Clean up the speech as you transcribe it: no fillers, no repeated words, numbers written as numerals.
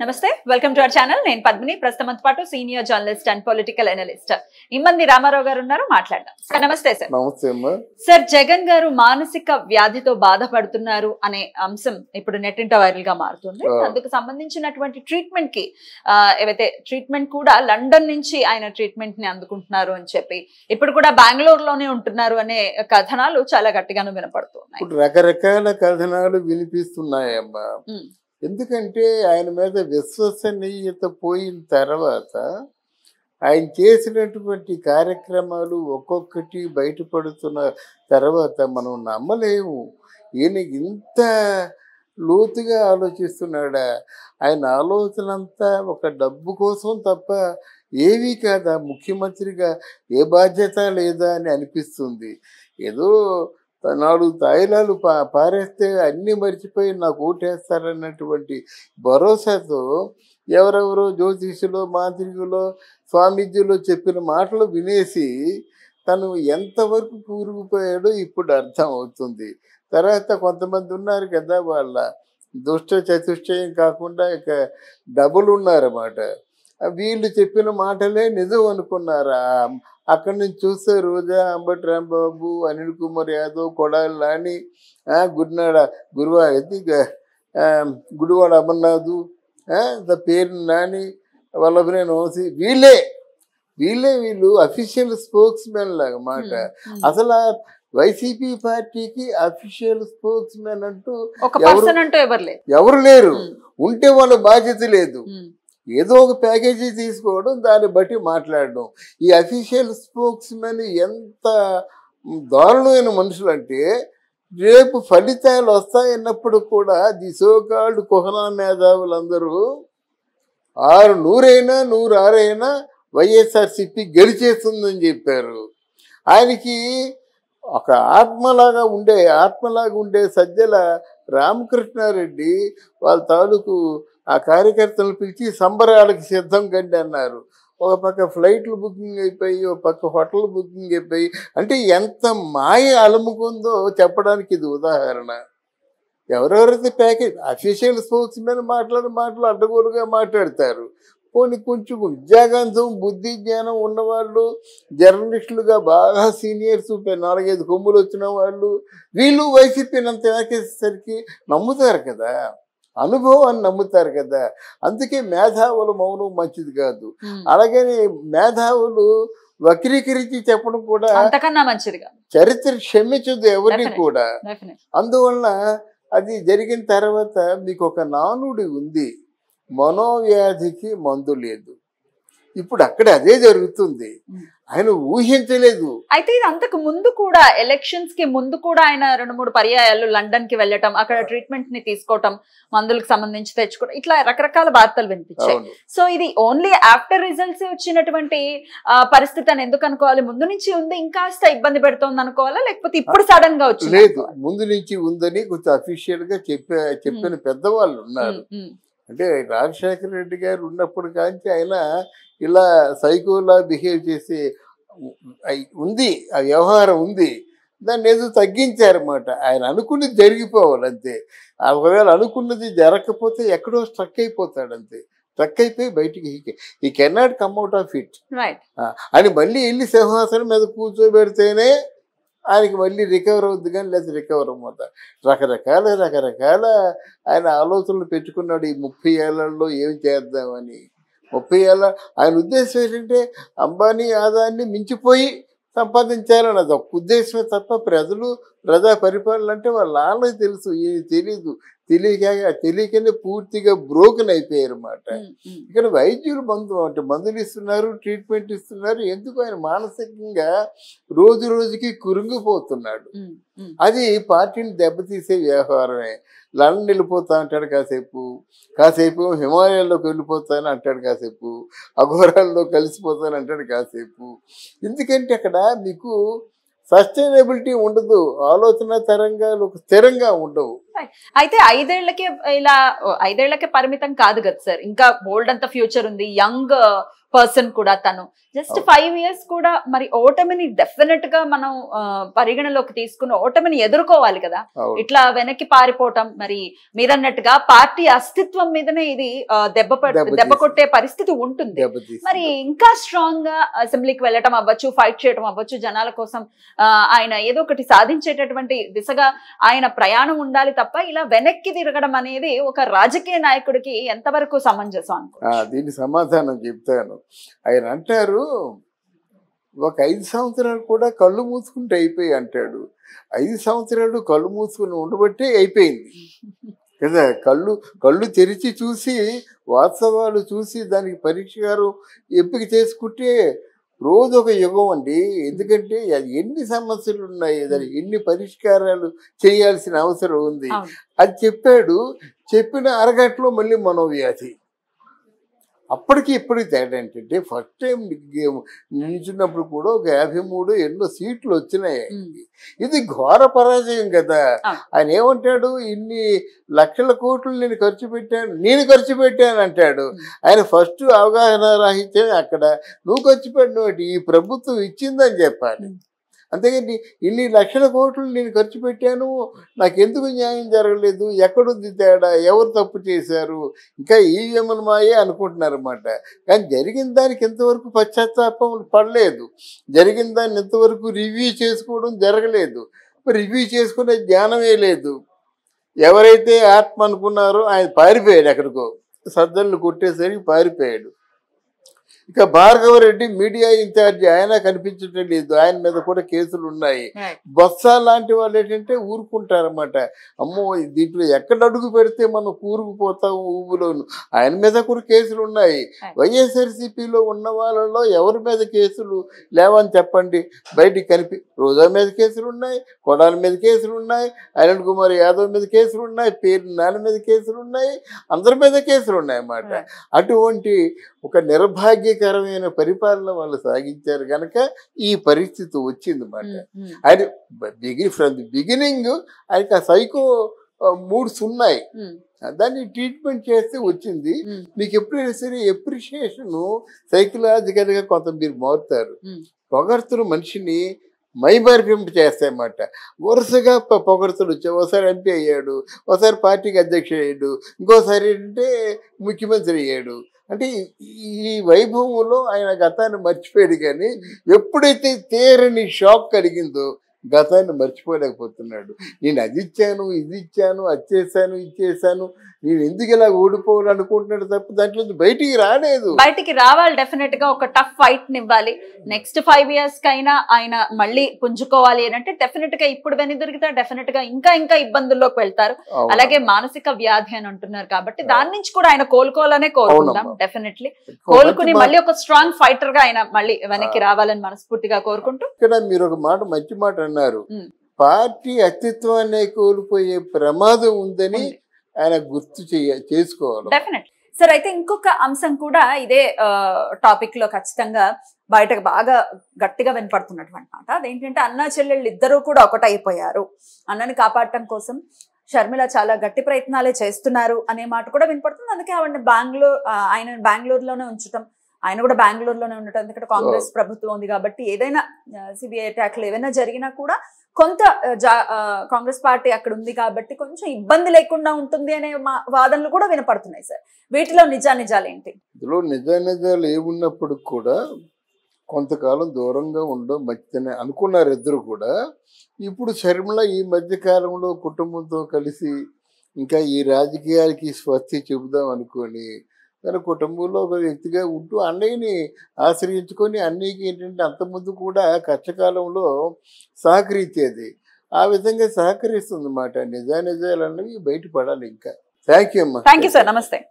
నమస్తే welcome to our channel నేను పద్మిని ప్రస్తుతం పాటు senior journalist and political analyst Immandi Ramarao garu ఉన్నారు మాట్లాడదాం సార్ నమస్తే సార్ నమస్తే అమ్మా సార్ జగన్ గారు మానసిక వ్యాధితో బాధపడుతున్నారు అనే అంశం ఇప్పుడు నెట్టింట వైరల్ గా మారుతుంది అందుకు సంబంధించినటువంటి ట్రీట్మెంట్ కి ఏవైతే ట్రీట్మెంట్ కూడా లండన్ నుంచి ఆయన ట్రీట్మెంట్ ని అందుకుంటున్నారు అని చెప్పి ఇప్పుడు కూడా బెంగళూరులోనే ఉంటున్నారు అనే కథనాలు చాలా గట్టిగాను వినపడుతున్నాయి రకరకాల కథనాలు వినిపిస్తున్నాయమ్మా ఎందుకంటే ఆయన మీద విశ్వసనీయత పోయిన తర్వాత ఆయన చేసినటువంటి కార్యక్రమాలు ఒక్కొక్కటి బయటపడుతున్న తర్వాత మనం నమ్మలేము ఈయన ఇంత లోతుగా ఆలోచిస్తున్నాడా ఆయన ఆలోచన అంతా ఒక డబ్బు కోసం తప్ప ఏవీ కాదా ముఖ్యమంత్రిగా ఏ బాధ్యత లేదా అని అనిపిస్తుంది ఏదో 4 తాయిలాలు పారేస్తే అన్నీ మర్చిపోయి నాకు ఓటేస్తారన్నటువంటి భరోసాతో ఎవరెవరో జ్యోతిషులో మాంత్రికులో స్వామీజీలో చెప్పిన మాటలు వినేసి తను ఎంతవరకు కూరుకుపోయాడో ఇప్పుడు అర్థం అవుతుంది. తర్వాత కొంతమంది ఉన్నారు కదా వాళ్ళ దుష్ట చతుష్టయం కాకుండా ఇక డబుల్ ఉన్నారన్నమాట. వీళ్ళు చెప్పిన మాటలే నిజం అనుకున్నారా? అక్కడి నుంచి చూస్తే రోజా, అంబటి రాంబాబు, అనిల్ కుమార్ యాదవ్, కొడాలి నాని, గుడివాడ అమర్నాథ్, పేరు నాని, వల్లభనేని వంశీ వీళ్ళు అఫీషియల్ స్పోక్స్ మెన్ లాగా మాట. అసలు వైసీపీ పార్టీకి అఫీషియల్ స్పోక్స్ మెన్ అంటూ ఎవరు లేరు. ఉంటే వాళ్ళ బాధ్యత లేదు. ఏదో ఒక ప్యాకేజీ తీసుకోవడం, దాన్ని బట్టి మాట్లాడడం. ఈ అఫీషియల్ స్పోక్స్ మెన్ ఎంత దారుణమైన మనుషులు అంటే రేపు ఫలితాలు వస్తాయన్నప్పుడు కూడా ది సోకాల్డ్ కుహనా మేధావులందరూ 100 వైఎస్ఆర్సీపీ గెలిచేస్తుందని చెప్పారు. ఆయనకి ఒక ఆత్మలాగా ఉండే సజ్జల రామకృష్ణారెడ్డి వాళ్ళ తాలూకు ఆ కార్యకర్తలను పిలిచి సంబరాలకు సిద్ధం కండి అన్నారు. ఒక పక్క ఫ్లైట్లు బుకింగ్ అయిపోయి, ఒక పక్క హోటల్ బుకింగ్ అయిపోయి, అంటే ఎంత మాయ అలముకుందో చెప్పడానికి ఇది ఉదాహరణ. ఎవరెవరైతే ప్యాకేజ్ అఫీషియల్ స్పోక్స్ మీద మాటలు అడ్డగోలుగా మాట్లాడతారు. పోనీ కొంచెం విద్యాగంధం బుద్ధి జ్ఞానం ఉన్నవాళ్ళు, జర్నలిస్టులుగా బాగా సీనియర్స్ 4-5 కొమ్ములు వచ్చిన వాళ్ళు వీళ్ళు వైసీపీని అంత వెనకేసేసరికి నమ్ముతారు కదా, అనుభవాన్ని నమ్ముతారు కదా. అందుకే మేధావుల మౌనం మంచిది కాదు. అలాగని మేధావులు వక్రీకరించి చెప్పడం కూడా అంతకన్నా మంచిదిగా చరిత్ర క్షమించదు ఎవరిని కూడా. అందువలన అది జరిగిన తర్వాత మీకు ఒక నానుడి ఉంది, మనోవ్యాధికి మందు లేదు. ఇప్పుడు అక్కడ అదే జరుగుతుంది. ఆయన ఊహించలేదు. అయితే ఇది అంతకు ముందు కూడా ఎలక్షన్స్ కి ముందు కూడా ఆయన 2-3 పర్యాయాలు లండన్ కి వెళ్ళటం, అక్కడ ట్రీట్మెంట్ ని తీసుకోవటం, మందులకు సంబంధించి తెచ్చుకోవడం, ఇట్లా రకరకాల వార్తలు వినిపించాయి. సో ఇది ఓన్లీ ఆఫ్టర్ రిజల్ట్స్ వచ్చినటువంటి పరిస్థితి అని ఎందుకు అనుకోవాలి? ముందు నుంచి ఉంది, ఇంకాస్త ఇబ్బంది పెడుతోంది అనుకోవాలా, లేకపోతే ఇప్పుడు సడన్ గా వచ్చి? లేదు, ముందు నుంచి ఉందని కొంచెం అఫీషియల్ గా చెప్పిన పెద్దవాళ్ళు ఉన్నారు. అంటే రాజశేఖర రెడ్డి గారు ఉన్నప్పుడు కానీ ఆయన ఇలా సైకోలా బిహేవ్ చేసి ఉంది, ఆ వ్యవహారం ఉంది. దాన్ని ఏదో తగ్గించారన్నమాట. ఆయన అనుకున్నది జరిగిపోవాలి అంతే. ఒకవేళ అనుకున్నది జరగకపోతే ఎక్కడో స్ట్రక్ అయిపోతాడు అంతే. స్ట్రక్ అయిపోయి బయటికి ఈ cannot come out of it అని మళ్ళీ వెళ్ళి సింహాసనం మీద కూర్చోబెడితేనే ఆయనకి మళ్ళీ రికవర్ అవుద్ది, కానీ లేదా రికవర్ అవ్వతా. రకరకాల ఆయన ఆలోచనలు పెట్టుకున్నాడు. ఈ 30 ఏళ్లలో ఏం చేద్దామని. 30 ఏళ్ళ ఆయన ఉద్దేశం ఏంటంటే అంబానీ ఆదాన్ని మించిపోయి సంపాదించాలని అది ఒక ఉద్దేశమే తప్ప ప్రజా పరిపాలన అంటే వాళ్ళ నాన్నకి తెలుసు, తెలీదు. తెలియకనే పూర్తిగా బ్రోకెన్ అయిపోయారు అన్నమాట. ఇక్కడ వైద్యులు మందులు ఇస్తున్నారు, ట్రీట్మెంట్ ఇస్తున్నారు. ఎందుకు ఆయన మానసికంగా రోజుకి కురింగిపోతున్నాడు. అది పార్టీని దెబ్బతీసే వ్యవహారమే. లండన్ వెళ్ళిపోతా అంటాడు కాసేపు హిమాలయాల్లోకి వెళ్ళిపోతాను అంటాడు, కాసేపు అఘోరాల్లో కలిసిపోతాను అంటాడు కాసేపు. ఎందుకంటే అక్కడ మీకు సస్టైనబిలిటీ ఉండదు, ఆలోచన తరంగాలు స్థిరంగా ఉండవు. అయితే 5 ఏళ్లకే పరిమితం కాదు కదా సార్, ఇంకా బోల్డ్ అంత ఫ్యూచర్ ఉంది. యంగ్ పర్సన్ కూడా తను. జస్ట్ 5 years కూడా మరి ఓటమిని డెఫినెట్ గా మనం పరిగణలోకి తీసుకుని ఓటమిని ఎదుర్కోవాలి కదా. ఇట్లా వెనక్కి పారిపోవటం, మరి మీరన్నట్టుగా పార్టీ అస్తిత్వం మీదనే ఇది దెబ్బ కొట్టే పరిస్థితి ఉంటుంది. మరి ఇంకా స్ట్రాంగ్ గా అసెంబ్లీకి వెళ్ళటం అవ్వచ్చు, ఫైట్ చేయడం అవ్వచ్చు, జనాల కోసం ఆయన ఏదో ఒకటి సాధించేటటువంటి దిశగా ఆయన ప్రయాణం ఉండాలి తప్ప ఇలా వెనక్కి తిరగడం అనేది ఒక రాజకీయ నాయకుడికి ఎంతవరకు సమంజసం అనుకో. దీని సమాధానం చెప్తాను. ఆయన అంటారు, ఒక 5 సంవత్సరాలు కూడా కళ్ళు మూసుకుంటే అయిపోయి అంటాడు. 5 సంవత్సరాలు కళ్ళు మూసుకుని ఉండబట్టే అయిపోయింది కదా. కళ్ళు తెరిచి చూసి వాస్తవాలు చూసి దానికి పరిష్కారం ఎంపిక చేసుకుంటే రోజు ఒక యుగం అండి. ఎందుకంటే ఎన్ని సమస్యలు ఉన్నాయి, దానికి ఎన్ని పరిష్కారాలు చేయాల్సిన అవసరం ఉంది. అది చెప్పాడు. చెప్పిన అరగంటలో మళ్ళీ మనోవ్యాధి. అప్పటికి ఇప్పటికి తేడా ఏంటంటే ఫస్ట్ టైం నిల్చున్నప్పుడు కూడా ఒక 53 ఎన్నో సీట్లు వచ్చినాయి. ఇది ఘోర పరాజయం కదా. ఆయన ఏమంటాడు, ఇన్ని లక్షల కోట్లు నేను ఖర్చు పెట్టాను అంటాడు. ఆయన ఫస్ట్ అవగాహన రాహిత్యం అక్కడ. నువ్వు ఖర్చు పెట్టినట్టు ఈ ప్రభుత్వం ఇచ్చిందని చెప్పాలి. అంతేగాని ఇన్ని లక్షల కోట్లు నేను ఖర్చు పెట్టాను, నాకెందుకు న్యాయం జరగలేదు, ఎక్కడుంది తేడా, ఎవరు తప్పు చేశారు, ఇంకా ఈవీఎంలు మాయే అనుకుంటున్నారన్నమాట. కానీ జరిగిన దానికి ఎంతవరకు పశ్చాత్తాపం పడలేదు, జరిగిన దాన్ని ఎంతవరకు రివ్యూ చేసుకోవడం జరగలేదు. రివ్యూ చేసుకునే జ్ఞానమే లేదు. ఎవరైతే ఆత్మ అనుకున్నారో ఆయన పారిపోయాడు, ఎక్కడికో సద్దళ్ళు కొట్టేసరికి పారిపోయాడు. ఇక భార్గవరెడ్డి మీడియా ఇన్ఛార్జి, ఆయన కనిపించటం లేదు, ఆయన మీద కూడా కేసులు ఉన్నాయి. బొత్స లాంటి వాళ్ళు ఏంటంటే ఊరుకుంటారన్నమాట. అమ్మో దీంట్లో ఎక్కడ అడుగు పెడితే మనం కూరుకుపోతాము ఊబులోను. ఆయన మీద కూడా కేసులు ఉన్నాయి. వైఎస్ఆర్సీపీలో ఉన్న వాళ్ళలో ఎవరి మీద కేసులు లేవని చెప్పండి. బయటికి రోజా మీద కేసులు ఉన్నాయి, కొడాల మీద కేసులు ఉన్నాయి, అనిల్ కుమార్ యాదవ్ మీద కేసులు ఉన్నాయి, పేరు నాని మీద కేసులు ఉన్నాయి, అందరి మీద కేసులు ఉన్నాయి అన్నమాట. అటువంటి ఒక నిర్భాగ్యకరమైన పరిపాలన వాళ్ళు సాగించారు కనుక ఈ పరిస్థితి వచ్చింది అన్నమాట. ఆయన ఫ్రమ్ ది బిగినింగ్ ఆయనకి ఆ సైకో మూడ్స్ ఉన్నాయి, దాన్ని ట్రీట్మెంట్ చేస్తే వచ్చింది. మీకు ఎప్పుడైనా సరే ఎప్రిషియేషన్ సైకలాజికల్ గా కొంత మీరు మారుతారు. పొగడ్తలు మనిషిని మైమరిపింపు చేస్తాయన్నమాట. వరుసగా పొగడ్తలు వచ్చాయి. ఒకసారి ఎంపీ అయ్యాడు, ఒకసారి పార్టీకి అధ్యక్షుడు అయ్యాడు, ఇంకోసారి ఏంటంటే ముఖ్యమంత్రి అయ్యాడు. అంటే ఈ వైభవంలో ఆయన గతాన్ని మర్చిపోయాడు. కానీ ఎప్పుడైతే తీరని షాక్ కలిగిందో గతాన్ని మర్చిపోలేకపోతున్నాడు. నేను అది ఇచ్చాను, ఇది ఇచ్చాను, అది చేశాను, ఇది చేశాను, నేను ఎందుకు ఇలా ఓడిపోవాలనుకుంటున్నాడు తప్ప దాంట్లో బయటికి రాలేదు. బయటికి రావాలి, డెఫినెట్ గా ఒక టఫ్ ఫైట్ నివ్వాలి. నెక్స్ట్ 5 years కైనా ఆయన మళ్ళీ పుంజుకోవాలి అని అంటే డెఫినెట్ గా ఇప్పుడు వెనుదిరిగితే డెఫినెట్ గా ఇంకా ఇబ్బందుల్లోకి వెళ్తారు. అలాగే మానసిక వ్యాధి అని అంటున్నారు కాబట్టి దాని నుంచి కూడా ఆయన కోలుకోవాలనే కోరుకుందాం. డెఫినెట్లీ కోలుకుని మళ్ళీ ఒక స్ట్రాంగ్ ఫైటర్ గా ఆయన మళ్ళీ వెనక్కి రావాలని మనస్ఫూర్తిగా కోరుకుంటూ. ఇక్కడ మీరు ఒక మాట, మంచి మాట అన్నారు, పార్టీ అస్తిత్వాన్ని కోల్పోయే ప్రమాదం ఉందని ఆయన గుర్తు చేసుకోవాలి. Definite sir. అయితే ఇంకొక అంశం కూడా ఇదే టాపిక్ లో ఖచ్చితంగా బయటకు బాగా గట్టిగా వినపడుతున్నటువంటి మాట. అదేంటంటే అన్నా చెల్లెళ్ళు ఇద్దరూ కూడా ఒకటైపోయారు. అన్నని కాపాడటం కోసం షర్మిల చాలా గట్టి ప్రయత్నాలే చేస్తున్నారు అనే మాట కూడా వినపడుతుంది. అందుకే ఆయన బెంగళూరులోనే ఉంచటం, ఆయన కూడా బెంగళూరులోనే ఉండటం. ఎందుకంటే కాంగ్రెస్ ప్రభుత్వం ఉంది కాబట్టి ఏదైనా సిబిఐ అటాక్లు ఏదైనా జరిగినా కూడా కొంత కాంగ్రెస్ పార్టీ అక్కడ ఉంది కాబట్టి కొంచెం ఇబ్బంది లేకుండా ఉంటుంది అనే వాదనలు కూడా వినపడుతున్నాయి సార్. వీటిలో నిజాలు ఏంటి? ఇందులో నిజాలు ఏమున్నప్పుడు కూడా కొంతకాలం దూరంగా ఉండడం మంచిదని అనుకున్నారు ఇద్దరు కూడా. ఇప్పుడు షర్మిల ఈ మధ్య కాలంలో కుటుంబంతో కలిసి ఇంకా ఈ రాజకీయాలకి స్వస్తి చెబుదాం అనుకొని తన కుటుంబంలో ఒక వ్యక్తిగా ఉంటూ అన్నయ్యని ఆశ్రయించుకొని, అన్నయ్యకి ఏంటంటే అంతకుముందు కూడా కష్టకాలంలో సహకరించేది, ఆ విధంగా సహకరిస్తుంది అన్నమాట. నిజాలు అన్నవి బయటపడాలి ఇంకా. థ్యాంక్ యూ అమ్మా. Thank you sir. నమస్తే.